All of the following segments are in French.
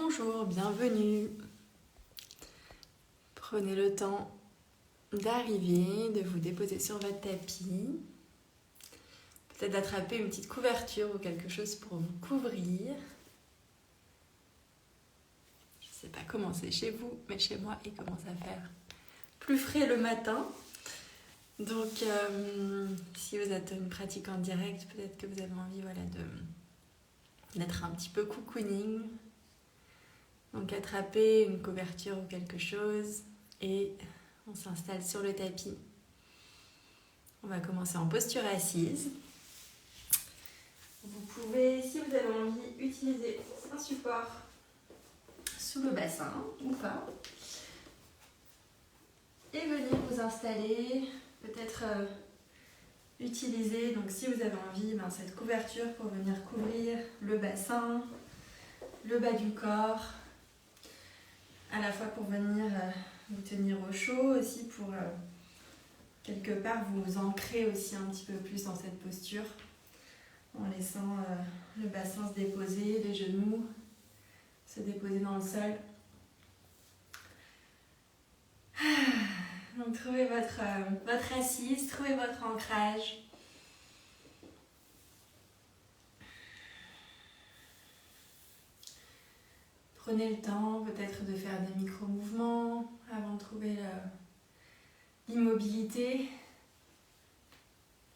Bonjour, bienvenue. Prenez le temps d'arriver, de vous déposer sur votre tapis. Peut-être d'attraper une petite couverture ou quelque chose pour vous couvrir. Je ne sais pas comment c'est chez vous, mais chez moi, il commence à faire plus frais le matin. Donc, si vous êtes une pratique en direct, peut-être que vous avez envie d'être un petit peu cocooning. Donc attraper une couverture ou quelque chose et on s'installe sur le tapis. On va commencer en posture assise. Vous pouvez, si vous avez envie, utiliser un support sous le bassin ou pas. Et venir vous installer, peut-être utiliser, donc si vous avez envie, cette couverture pour venir couvrir le bassin, le bas du corps, à la fois pour venir vous tenir au chaud, aussi pour quelque part vous ancrer aussi un petit peu plus dans cette posture en laissant le bassin se déposer, les genoux se déposer dans le sol. Donc trouvez votre assise, trouvez votre ancrage. Prenez le temps peut-être de faire des micro-mouvements avant de trouver l'immobilité.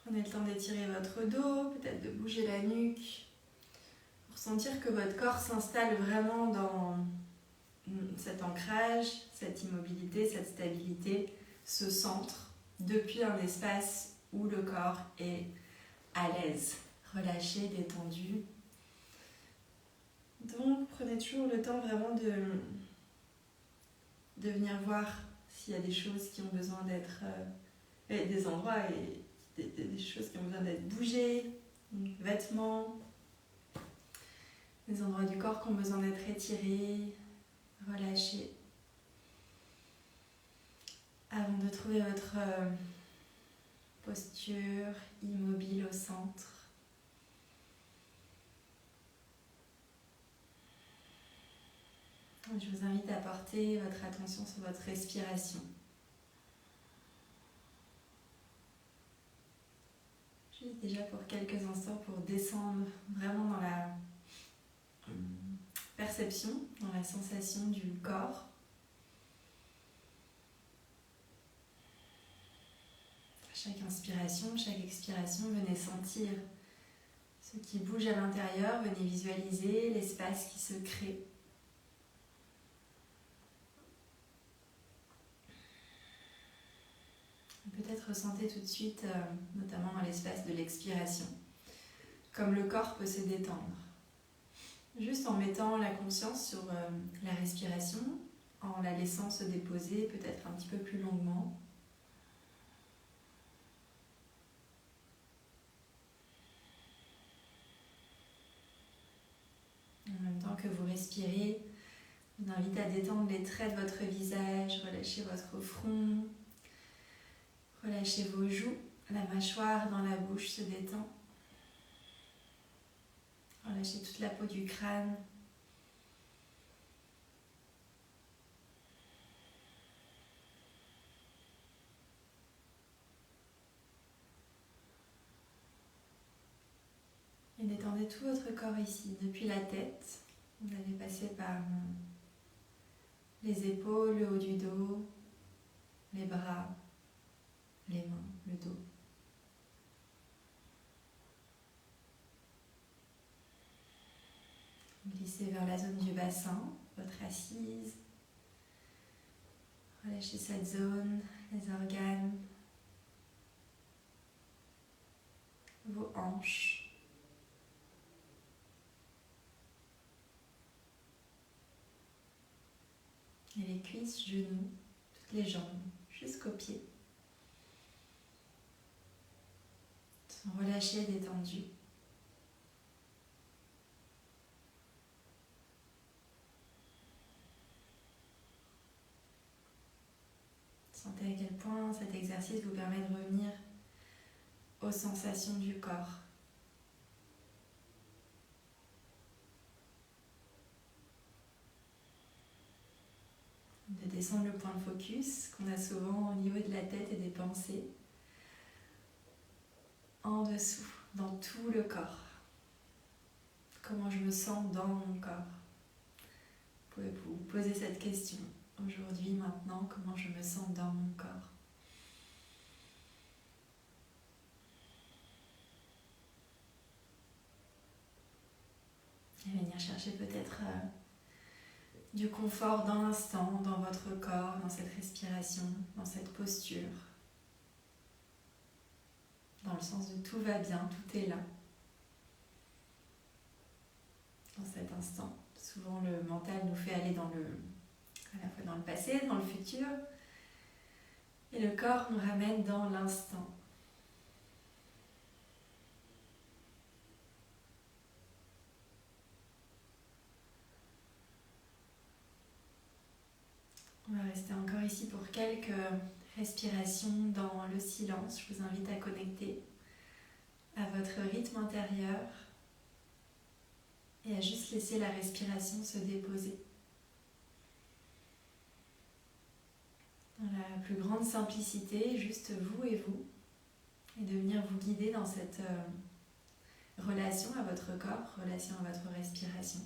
Prenez le temps d'étirer votre dos, peut-être de bouger la nuque, pour sentir que votre corps s'installe vraiment dans cet ancrage, cette immobilité, cette stabilité, ce centre, depuis un espace où le corps est à l'aise, relâché, détendu. Donc prenez toujours le temps vraiment de venir voir s'il y a des choses qui ont besoin d'être, des endroits et des choses qui ont besoin d'être bougées, vêtements, des endroits du corps qui ont besoin d'être étirés, relâchés. Avant de trouver votre posture immobile au centre. Je vous invite à porter votre attention sur votre respiration. Juste déjà pour quelques instants pour descendre vraiment dans la perception, dans la sensation du corps. À chaque inspiration, chaque expiration, venez sentir ce qui bouge à l'intérieur, venez visualiser l'espace qui se crée. Peut-être ressentez tout de suite, notamment dans l'espace de l'expiration, comme le corps peut se détendre. Juste en mettant la conscience sur la respiration, en la laissant se déposer peut-être un petit peu plus longuement. En même temps que vous respirez, je vous invite à détendre les traits de votre visage, relâchez votre front, relâchez vos joues, la mâchoire dans la bouche se détend. Relâchez toute la peau du crâne. Et détendez tout votre corps ici, depuis la tête. Vous allez passer par les épaules, le haut du dos, les bras, les mains, le dos. Glissez vers la zone du bassin, votre assise. Relâchez cette zone, les organes, vos hanches. Et les cuisses, genoux, toutes les jambes, jusqu'aux pieds. Sont relâchés, détendus. Sentez à quel point cet exercice vous permet de revenir aux sensations du corps. descendre le point de focus qu'on a souvent au niveau de la tête et des pensées. En dessous, dans tout le corps. Comment je me sens dans mon corps? Vous pouvez vous poser cette question. Aujourd'hui, maintenant, comment je me sens dans mon corps? Et venir chercher peut-être du confort dans l'instant, dans votre corps, dans cette respiration, dans cette posture. Dans le sens de tout va bien, tout est là. Dans cet instant. Souvent le mental nous fait aller à la fois dans le passé, dans le futur. Et le corps nous ramène dans l'instant. On va rester encore ici pour quelques respirations dans le silence. Je vous invite à connecter à votre rythme intérieur et à juste laisser la respiration se déposer. Dans la plus grande simplicité, juste vous et vous, et de venir vous guider dans cette relation à votre corps, relation à votre respiration.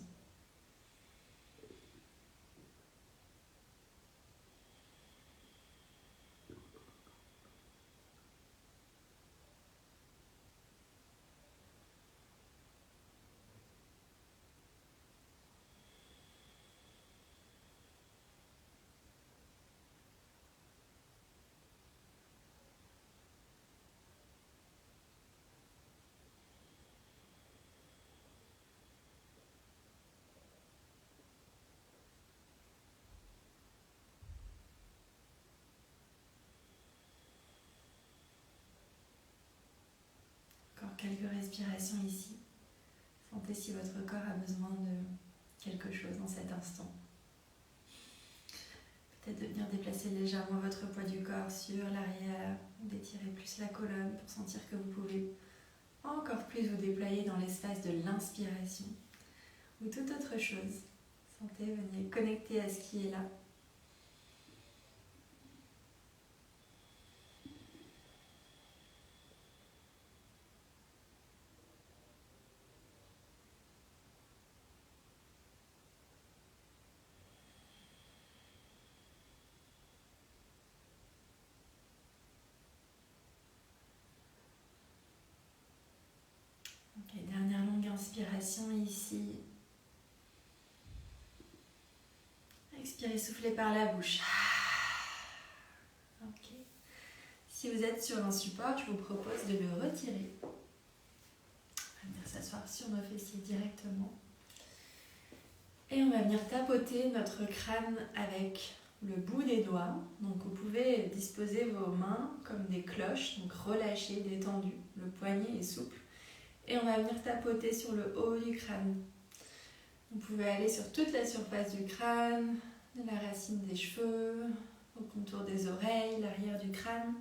Encore quelques respirations ici. Sentez si votre corps a besoin de quelque chose dans cet instant. Peut-être de venir déplacer légèrement votre poids du corps sur l'arrière, d'étirer plus la colonne pour sentir que vous pouvez encore plus vous déployer dans l'espace de l'inspiration ou toute autre chose. Sentez, venez connecter à ce qui est là. Ok, dernière longue inspiration ici. Expirez, soufflez par la bouche. Ok. Si vous êtes sur un support, je vous propose de le retirer. On va venir s'asseoir sur nos fessiers directement. Et on va venir tapoter notre crâne avec le bout des doigts. Donc vous pouvez disposer vos mains comme des cloches, donc relâchées, détendues. Le poignet est souple. Et on va venir tapoter sur le haut du crâne. Vous pouvez aller sur toute la surface du crâne, de la racine des cheveux, au contour des oreilles, l'arrière du crâne.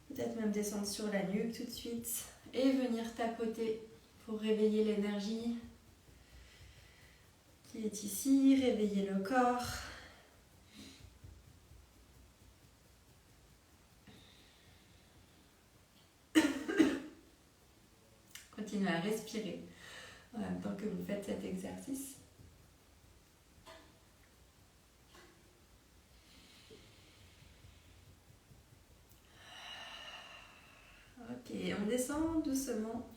Peut-être même descendre sur la nuque tout de suite. Et venir tapoter pour réveiller l'énergie qui est ici, réveiller le corps. Continuez à respirer en même temps que vous faites cet exercice. Ok, on descend doucement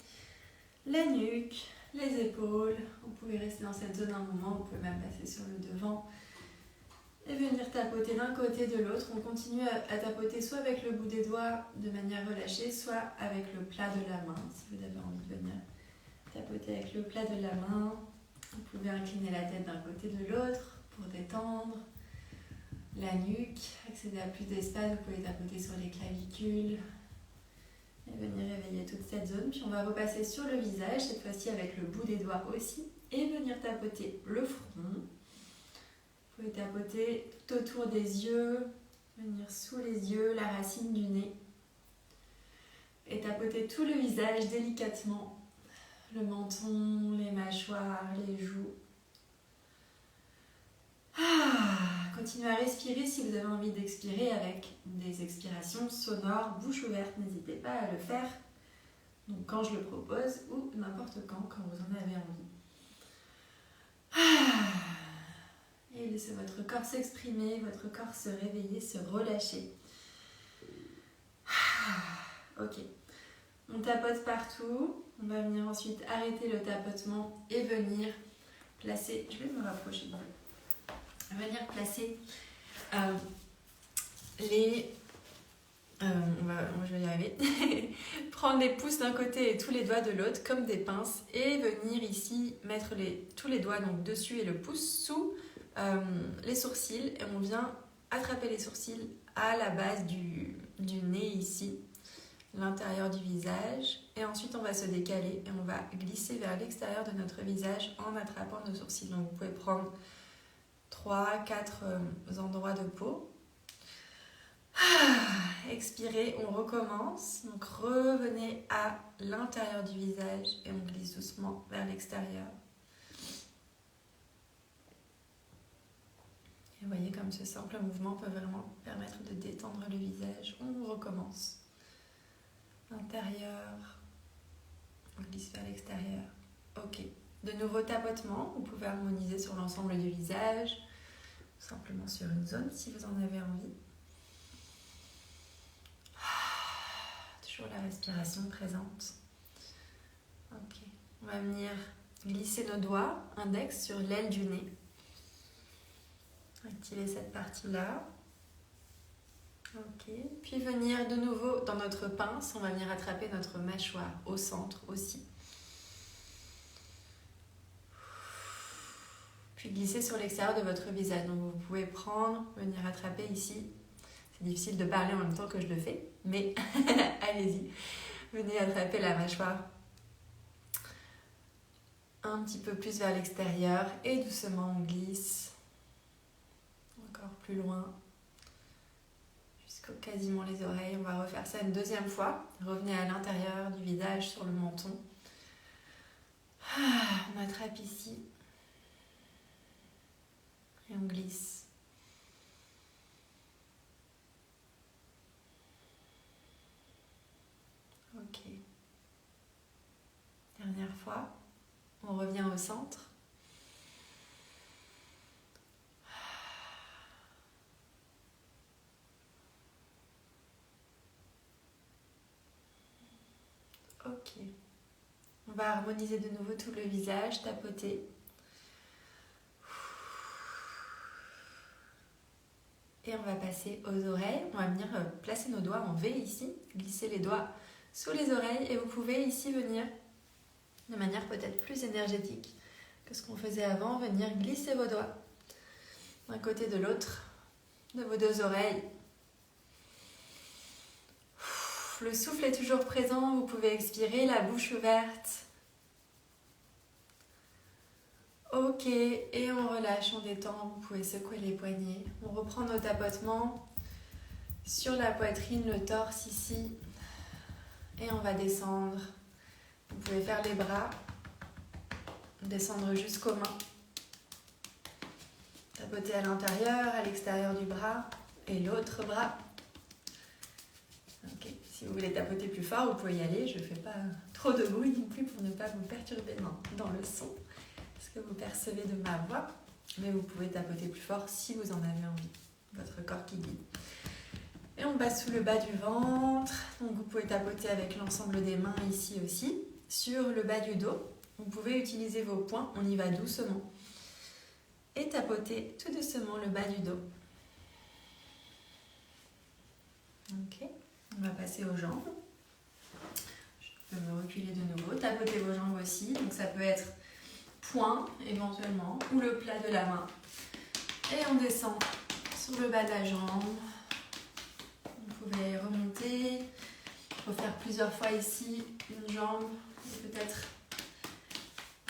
la nuque, les épaules. Vous pouvez rester dans cette zone un moment, vous pouvez même passer sur le devant et venir tapoter d'un côté de l'autre. On continue à tapoter soit avec le bout des doigts de manière relâchée, soit avec le plat de la main. Si vous avez envie de venir tapoter avec le plat de la main, vous pouvez incliner la tête d'un côté de l'autre pour détendre la nuque, accéder à plus d'espace. Vous pouvez tapoter sur les clavicules et venir réveiller toute cette zone. Puis on va repasser sur le visage, cette fois-ci avec le bout des doigts aussi, et venir tapoter le front. Vous pouvez tapoter tout autour des yeux, venir sous les yeux, la racine du nez, et tapoter tout le visage délicatement, le menton, les mâchoires, les joues. continuez à respirer. Si vous avez envie d'expirer avec des expirations sonores, bouche ouverte, n'hésitez pas à le faire. Donc quand je le propose ou n'importe quand vous en avez envie. Et laissez votre corps s'exprimer, votre corps se réveiller, se relâcher. Ok. On tapote partout. On va venir ensuite arrêter le tapotement et venir placer. Je vais me rapprocher de vous. Venir placer je vais y arriver. Prendre les pouces d'un côté et tous les doigts de l'autre comme des pinces et venir ici mettre tous les doigts donc dessus et le pouce sous les sourcils et on vient attraper les sourcils à la base du nez ici, l'intérieur du visage et ensuite on va se décaler et on va glisser vers l'extérieur de notre visage en attrapant nos sourcils. Donc vous pouvez prendre 3-4 endroits de peau. Expirez, on recommence. Donc revenez à l'intérieur du visage et on glisse doucement vers l'extérieur. Et vous voyez comme ce simple mouvement peut vraiment permettre de détendre le visage. On recommence. Intérieur, on glisse vers l'extérieur. Ok. De nouveaux tapotements, vous pouvez harmoniser sur l'ensemble du visage, ou simplement sur une zone si vous en avez envie. Toujours la respiration présente. Ok. On va venir glisser nos doigts, index sur l'aile du nez. Activer cette partie-là. Ok. Puis venir de nouveau dans notre pince, on va venir attraper notre mâchoire au centre aussi. Puis glisser sur l'extérieur de votre visage. Donc vous pouvez prendre, venir attraper ici. C'est difficile de parler en même temps que je le fais, mais allez-y. Venez attraper la mâchoire un petit peu plus vers l'extérieur et doucement on glisse encore plus loin jusqu'au quasiment les oreilles. On va refaire ça une deuxième fois. Revenez à l'intérieur du visage sur le menton. On attrape ici et on glisse. Ok. Dernière fois, on revient au centre. Ok. On va harmoniser de nouveau tout le visage, tapoter. Et on va passer aux oreilles. On va venir placer nos doigts en V ici, glisser les doigts sous les oreilles et vous pouvez ici venir de manière peut-être plus énergétique que ce qu'on faisait avant, venir glisser vos doigts d'un côté de l'autre de vos deux oreilles. Le souffle est toujours présent, vous pouvez expirer, la bouche ouverte. Ok, et on relâche, on détend, vous pouvez secouer les poignets. On reprend nos tapotements sur la poitrine, le torse ici. Et on va descendre. Vous pouvez faire les bras, descendre jusqu'aux mains. Tapoter à l'intérieur, à l'extérieur du bras et l'autre bras. Ok, si vous voulez tapoter plus fort, vous pouvez y aller. Je ne fais pas trop de bruit non plus pour ne pas vous perturber dans le son. Que vous percevez de ma voix, mais vous pouvez tapoter plus fort si vous en avez envie, votre corps qui guide. Et on passe sous le bas du ventre, donc vous pouvez tapoter avec l'ensemble des mains ici aussi, sur le bas du dos, vous pouvez utiliser vos poings, on y va doucement, et tapoter tout doucement le bas du dos. Ok, on va passer aux jambes, je peux me reculer de nouveau, tapoter vos jambes aussi, donc ça peut être poing éventuellement ou le plat de la main et on descend sur le bas de la jambe. Vous pouvez remonter, refaire plusieurs fois ici une jambe et peut-être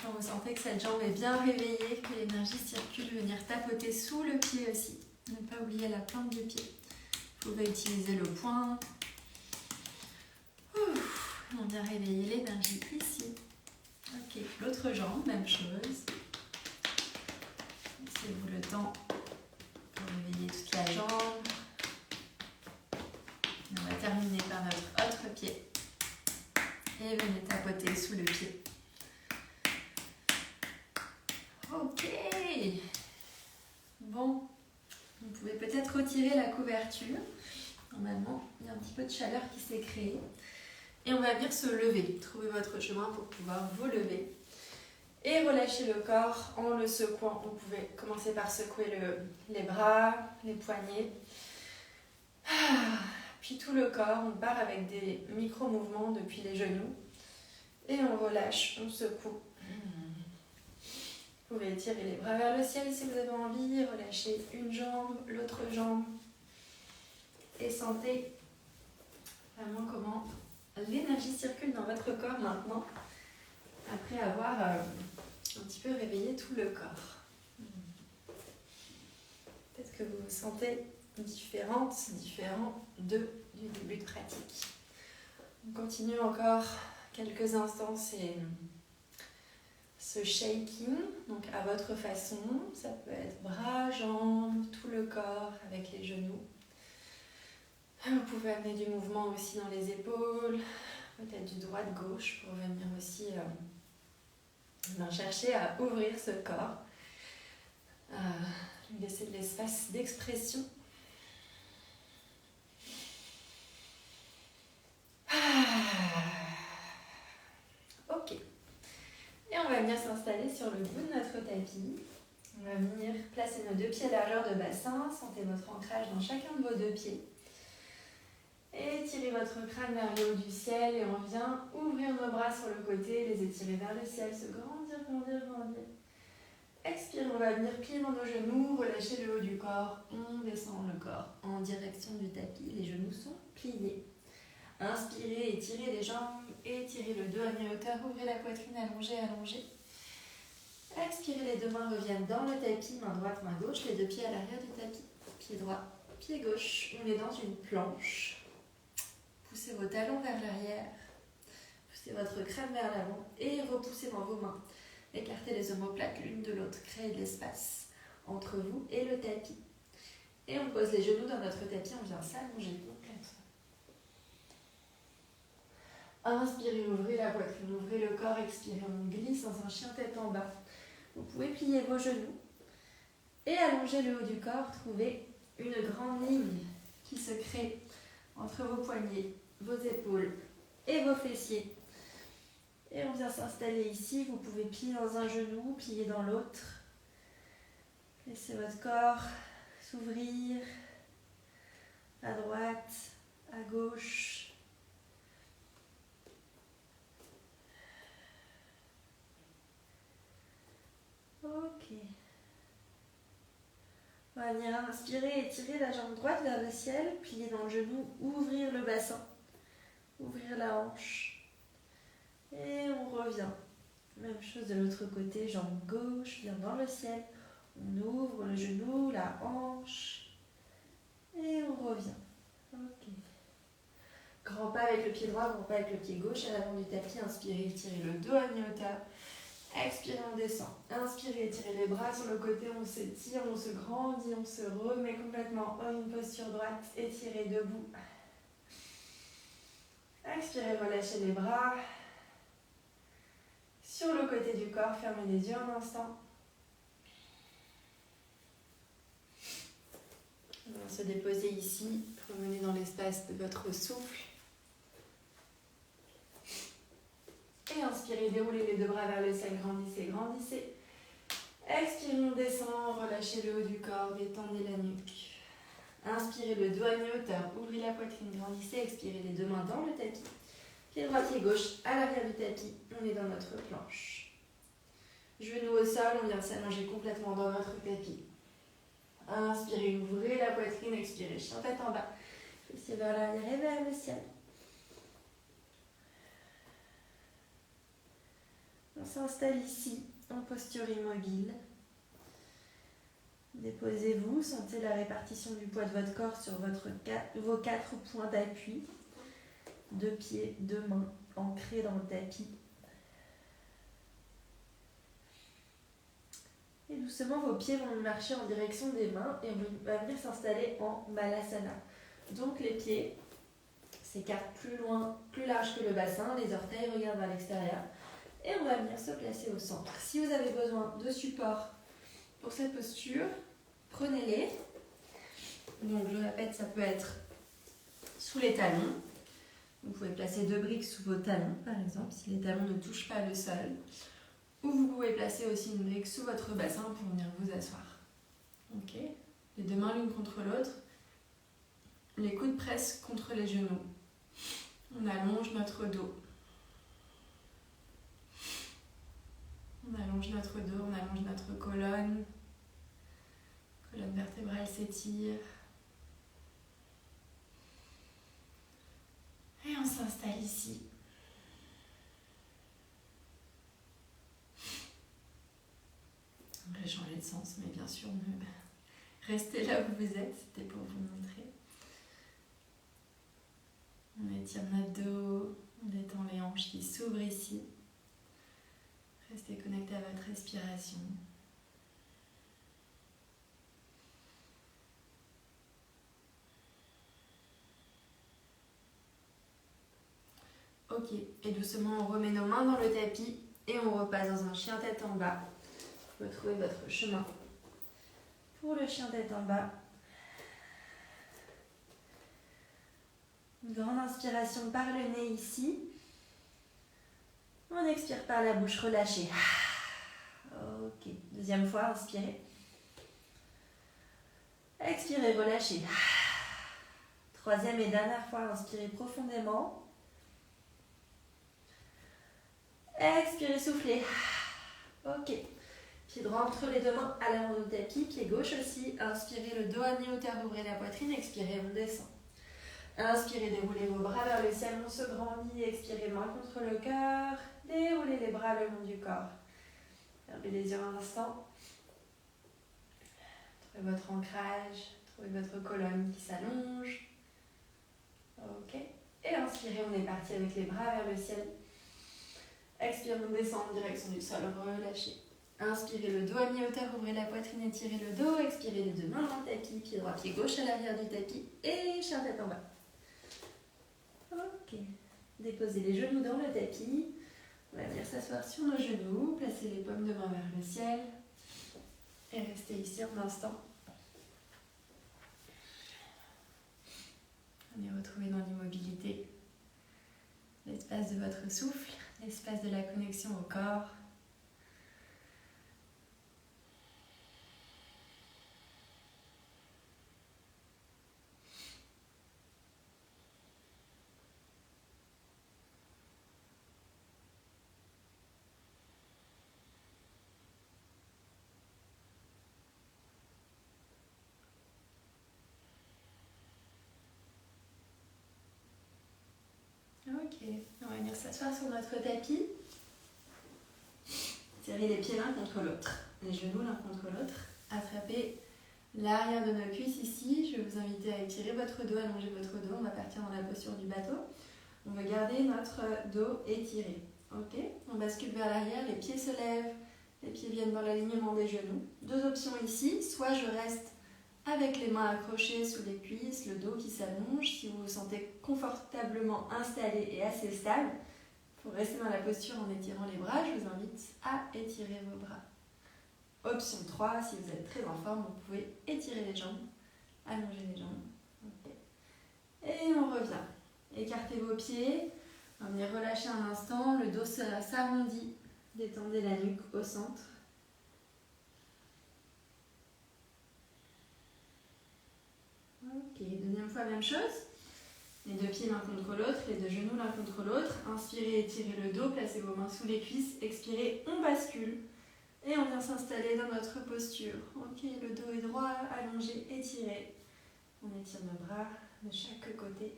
quand vous sentez que cette jambe est bien réveillée, que l'énergie circule, venir tapoter sous le pied aussi, ne pas oublier la plante du pied. Vous pouvez utiliser le poing. On vient réveiller l'énergie ici. Ok, l'autre jambe, même chose. Laissez-vous le temps pour Réveillez toute la jambe. On va terminer par notre autre pied. Et venez tapoter sous le pied. Ok. Bon. Vous pouvez peut-être retirer la couverture. Normalement, il y a un petit peu de chaleur qui s'est créée. Et on va venir se lever. Trouvez votre chemin pour pouvoir vous lever. Et relâchez le corps en le secouant. Vous pouvez commencer par secouer les bras, les poignets. Puis tout le corps. On part avec des micro-mouvements depuis les genoux. Et on relâche, on secoue. Vous pouvez étirer les bras vers le ciel si vous avez envie. Relâchez une jambe, l'autre jambe. Et sentez vraiment comment l'énergie circule dans votre corps maintenant. Après avoir un petit peu réveillé tout le corps. Peut-être que vous vous sentez différent du début de pratique. On continue encore quelques instants ce shaking, donc à votre façon. Ça peut être bras, jambes, tout le corps avec les genoux. Vous pouvez amener du mouvement aussi dans les épaules, peut-être du droit de gauche pour venir aussi chercher à ouvrir ce corps, lui laisser de l'espace d'expression. Ok. Et on va venir s'installer sur le bout de notre tapis. On va venir placer nos deux pieds à largeur de bassin. Sentez votre ancrage dans chacun de vos deux pieds. Et tirez votre crâne vers le haut du ciel et on vient ouvrir nos bras sur le côté, les étirer vers le ciel, se grandir, grandir, grandir. Expire, on va venir plier dans nos genoux, relâcher le haut du corps, on descend le corps en direction du tapis, les genoux sont pliés. Inspirez, étirez les jambes, étirez le dos à mi-hauteur, ouvrez la poitrine, allongez, allongez. Expirez, les deux mains reviennent dans le tapis, main droite, main gauche, les deux pieds à l'arrière du tapis. Pied droit, pied gauche, on est dans une planche. Poussez vos talons vers l'arrière, poussez votre crâne vers l'avant et repoussez dans vos mains. Écartez les omoplates l'une de l'autre, créez de l'espace entre vous et le tapis. Et on pose les genoux dans notre tapis, on vient s'allonger complètement. Inspirez, ouvrez la poitrine, ouvrez le corps, expirez, on glisse dans un chien tête en bas. Vous pouvez plier vos genoux et allonger le haut du corps, trouvez une grande ligne qui se crée entre vos poignets, vos épaules et vos fessiers. Et on vient s'installer ici, vous pouvez plier dans un genou, plier dans l'autre. Laissez votre corps s'ouvrir à droite, à gauche. Ok. On va venir inspirer et tirer la jambe droite vers le ciel, plier dans le genou, ouvrir le bassin, ouvrir la hanche. Et on revient. Même chose de l'autre côté, jambe gauche, vient dans le ciel. On ouvre le genou, la hanche. Et on revient. Ok. Grand pas avec le pied droit, grand pas avec le pied gauche. À l'avant du tapis, inspirez, étirez le dos à mi-hauteur. Expirez, on descend. Inspirez, étirez les bras sur le côté, on s'étire, on se grandit, on se remet complètement en une posture droite. Étirez debout. Expirez, relâchez les bras. Sur le côté du corps, fermez les yeux un instant. On va se déposer ici, promener dans l'espace de votre souffle. Et inspirez, déroulez les deux bras vers le ciel, grandissez, grandissez. Expirez, on descend, relâchez le haut du corps, détendez la nuque. Inspirez le dos à mi-hauteur, ouvrez la poitrine, grandissez, expirez les deux mains dans le tapis. Pied droit, pied gauche, à l'arrière du tapis, on est dans notre planche. Genoux au sol, on vient s'allonger complètement dans votre tapis. Inspirez, ouvrez la poitrine, expirez, chien tête en bas. Fessiers vers l'arrière et vers le ciel. On s'installe ici, en posture immobile. Déposez-vous, sentez la répartition du poids de votre corps sur vos 4 points d'appui. 2 pieds, 2 mains ancrés dans le tapis. Et doucement, vos pieds vont marcher en direction des mains et on va venir s'installer en Malasana. Donc les pieds s'écartent plus loin, plus large que le bassin, les orteils regardent vers l'extérieur et on va venir se placer au centre. Si vous avez besoin de support pour cette posture, prenez-les. Donc je répète, ça peut être sous les talons. Vous pouvez placer 2 briques sous vos talons, par exemple, si les talons ne touchent pas le sol. Ou vous pouvez placer aussi une brique sous votre bassin pour venir vous asseoir. Ok. Les 2 mains l'une contre l'autre. Les coudes pressent contre les genoux. On allonge notre dos. On allonge notre dos, on allonge notre colonne. Colonne vertébrale s'étire. Et on s'installe ici. On va changer de sens, mais bien sûr, restez là où vous êtes, c'était pour vous montrer. On étire notre dos, on détend les hanches qui s'ouvrent ici. Restez connecté à votre respiration. Ok, et doucement on remet nos mains dans le tapis et on repasse dans un chien tête en bas. Retrouvez votre chemin pour le chien tête en bas. Une grande inspiration par le nez ici. On expire par la bouche, relâchez. Ok, deuxième fois, inspirez. Expirez, relâchez. Troisième et dernière fois, inspirez profondément. Expirez, soufflez. Ok. Pied droit entre les 2 mains à l'avant du tapis. Pied gauche aussi. Inspirez, le dos à mi-hauteur, ouvrez la poitrine. Expirez, on descend. Inspirez, déroulez vos bras vers le ciel, on se grandit. Expirez, main contre le cœur. Déroulez les bras le long du corps. Fermez les yeux un instant. Trouvez votre ancrage. Trouvez votre colonne qui s'allonge. Ok. Et inspirez, on est parti avec les bras vers le ciel. Expirez, on descend en direction du sol, relâchez. Inspirez, le dos à mi-hauteur, ouvrez la poitrine, étirez le dos. Expirez, les 2 mains dans le tapis, pied droit, pied gauche à l'arrière du tapis et chien tête en bas. Ok. Déposez les genoux dans le tapis. On va venir s'asseoir sur nos genoux, placer les paumes de main vers le ciel et rester ici un instant. On est retrouvé dans l'immobilité, l'espace de votre souffle, l'espace de la connexion au corps. Ok, on va venir s'asseoir sur notre tapis. Serrez les pieds l'un contre l'autre, les genoux l'un contre l'autre. Attrapez l'arrière de nos cuisses ici. Je vais vous inviter à étirer votre dos, allonger votre dos. On va partir dans la posture du bateau. On va garder notre dos étiré. Ok, on bascule vers l'arrière, les pieds se lèvent, les pieds viennent dans l'alignement des genoux. 2 options ici, soit je reste avec les mains accrochées sous les cuisses, le dos qui s'allonge. Si vous vous sentez confortablement installé et assez stable, pour rester dans la posture en étirant les bras, je vous invite à étirer vos bras. Option 3, si vous êtes très en forme, vous pouvez étirer les jambes, allonger les jambes. Okay. Et on revient. Écartez vos pieds, on va venir relâcher un instant, le dos s'arrondit, détendez la nuque au centre. Ok, deuxième fois, même chose. Les 2 pieds l'un contre l'autre, les 2 genoux l'un contre l'autre. Inspirez, étirez le dos, placez vos mains sous les cuisses. Expirez, on bascule. Et on vient s'installer dans notre posture. Ok, le dos est droit, allongé, étiré. On étire nos bras de chaque côté.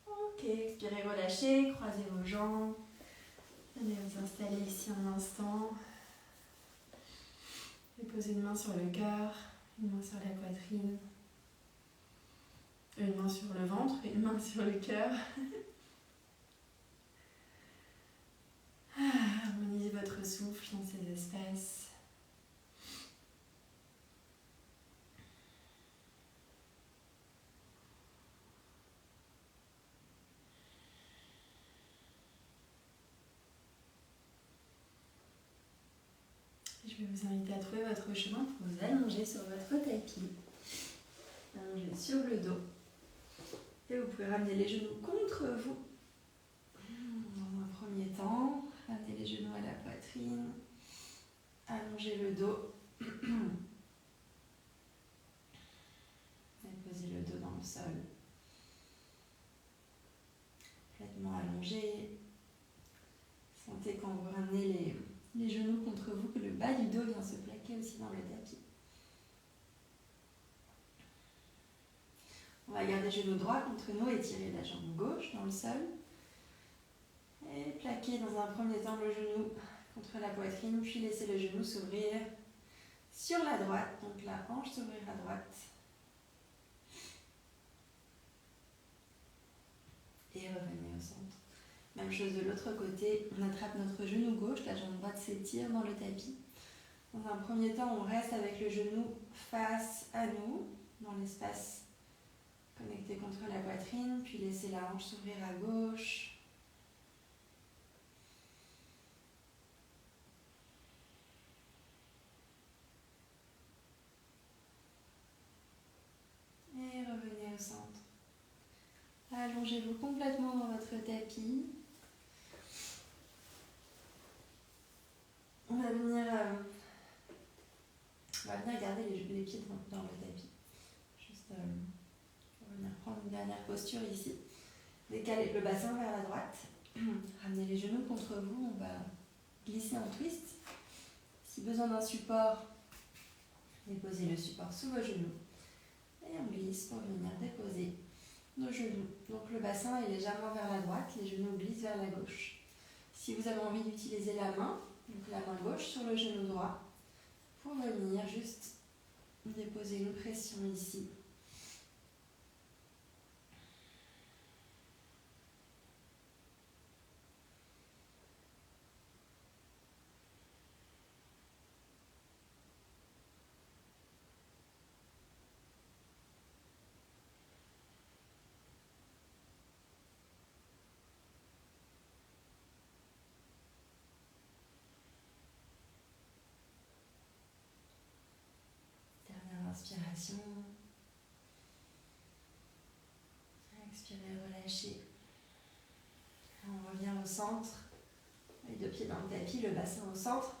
Ok, expirez, relâchez, croisez vos jambes. Allez vous installer ici un instant. Déposez une main sur le cœur, une main sur la poitrine, une main sur le ventre, une main sur le cœur. souffle dans ces espaces. Je vais vous inviter à trouver votre chemin pour vous allonger sur votre tapis. Allonger sur le dos. Et vous pouvez ramener les genoux contre vous. Dans un premier temps, ramenez les genoux à la poitrine. Allongez le dos. Et posez le dos dans le sol. Complètement allongé. Sentez quand vous ramenez les genoux contre vous que le bas du dos vient se plaquer aussi dans le tapis. On va garder le genou droit contre nous et tirer la jambe gauche dans le sol. Et plaquer dans un premier temps le genou contre la poitrine, puis laisser le genou s'ouvrir sur la droite. Donc la hanche s'ouvrir à droite. Et revenez au centre. Même chose de l'autre côté, on attrape notre genou gauche, la jambe droite s'étire dans le tapis. Dans un premier temps, on reste avec le genou face à nous, dans l'espace connecté contre la poitrine, puis laissez la hanche s'ouvrir à gauche. Et revenez au centre. Allongez-vous complètement dans votre tapis. On va venir garder les pieds dans le tapis. Juste on va venir prendre une dernière posture ici. Décalez le bassin vers la droite. Ramenez les genoux contre vous. On va glisser en twist. Si besoin d'un support, déposez le support sous vos genoux. Et on glisse pour venir déposer nos genoux. Donc le bassin est légèrement vers la droite, les genoux glissent vers la gauche. Si vous avez envie d'utiliser la main, donc la main gauche sur le genou droit, pour venir juste déposer une pression ici. Inspiration. Expirez, relâchez. On revient au centre. Les deux pieds dans le tapis, le bassin au centre.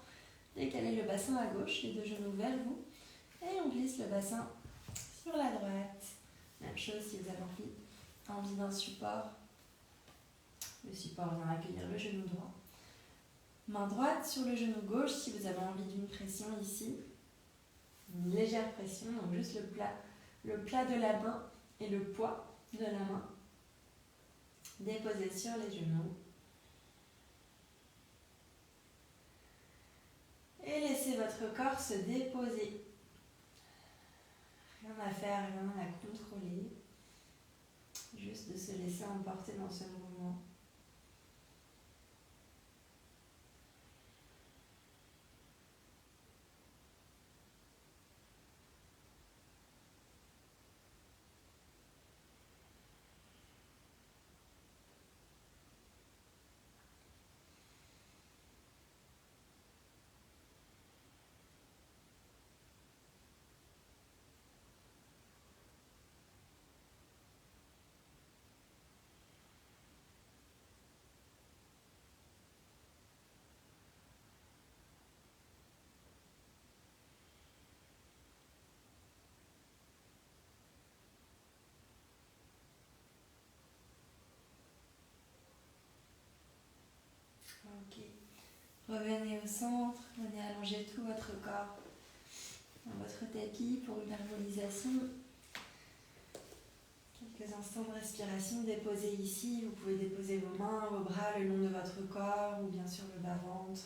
Décalez le bassin à gauche, les deux genoux vers vous. Et on glisse le bassin sur la droite. Même chose si vous avez envie d'un support. Le support vient accueillir le genou droit. Main droite sur le genou gauche si vous avez envie d'une pression ici. Une légère pression, donc juste le plat de la main et le poids de la main déposé sur les genoux. Et laissez votre corps se déposer. Rien à faire, rien à contrôler. Juste de se laisser emporter dans ce mouvement. Ok. Revenez au centre, venez allonger tout votre corps dans votre tapis pour une harmonisation. Quelques instants de respiration, déposez ici. Vous pouvez déposer vos mains, vos bras le long de votre corps ou bien sur le bas-ventre.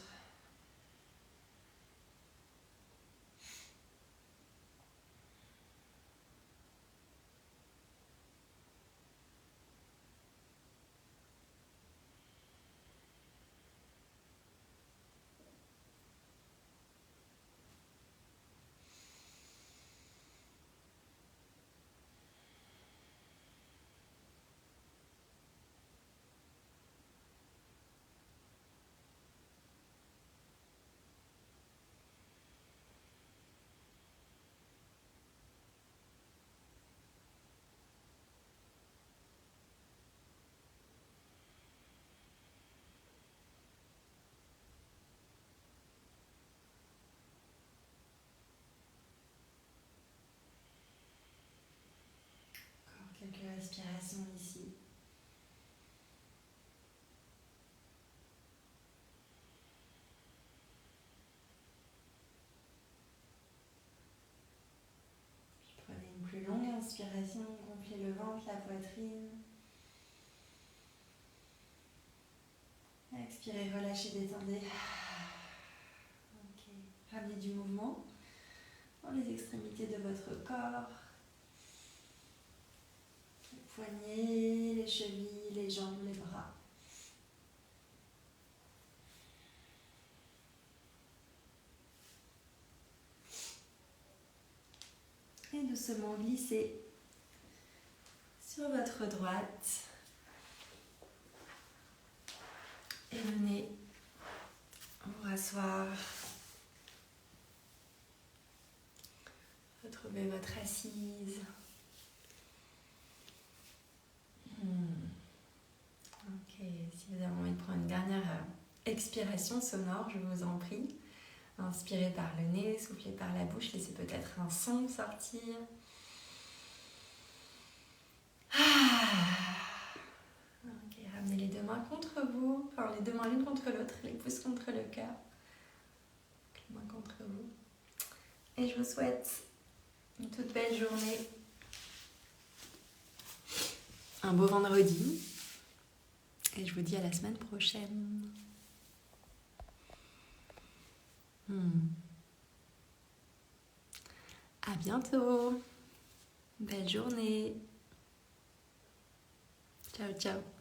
respiration ici. Prenez une plus longue inspiration, gonflez le ventre, la poitrine. Expirez, relâchez, détendez. Ok. Ramenez du mouvement dans les extrémités de votre corps. Les poignets, les chevilles, les jambes, les bras. Et doucement glissez sur votre droite. Et venez vous rasseoir. Retrouvez votre assise. Ok, si vous avez envie de prendre une dernière expiration sonore, je vous en prie. Inspirez par le nez, soufflez par la bouche, laissez peut-être un son sortir. Ok, ramenez les deux mains contre vous, enfin les deux mains l'une contre l'autre, les pouces contre le cœur. Les mains contre vous. Et je vous souhaite une toute belle journée. Un beau vendredi. Et je vous dis à la semaine prochaine. À bientôt. Belle journée. Ciao, ciao.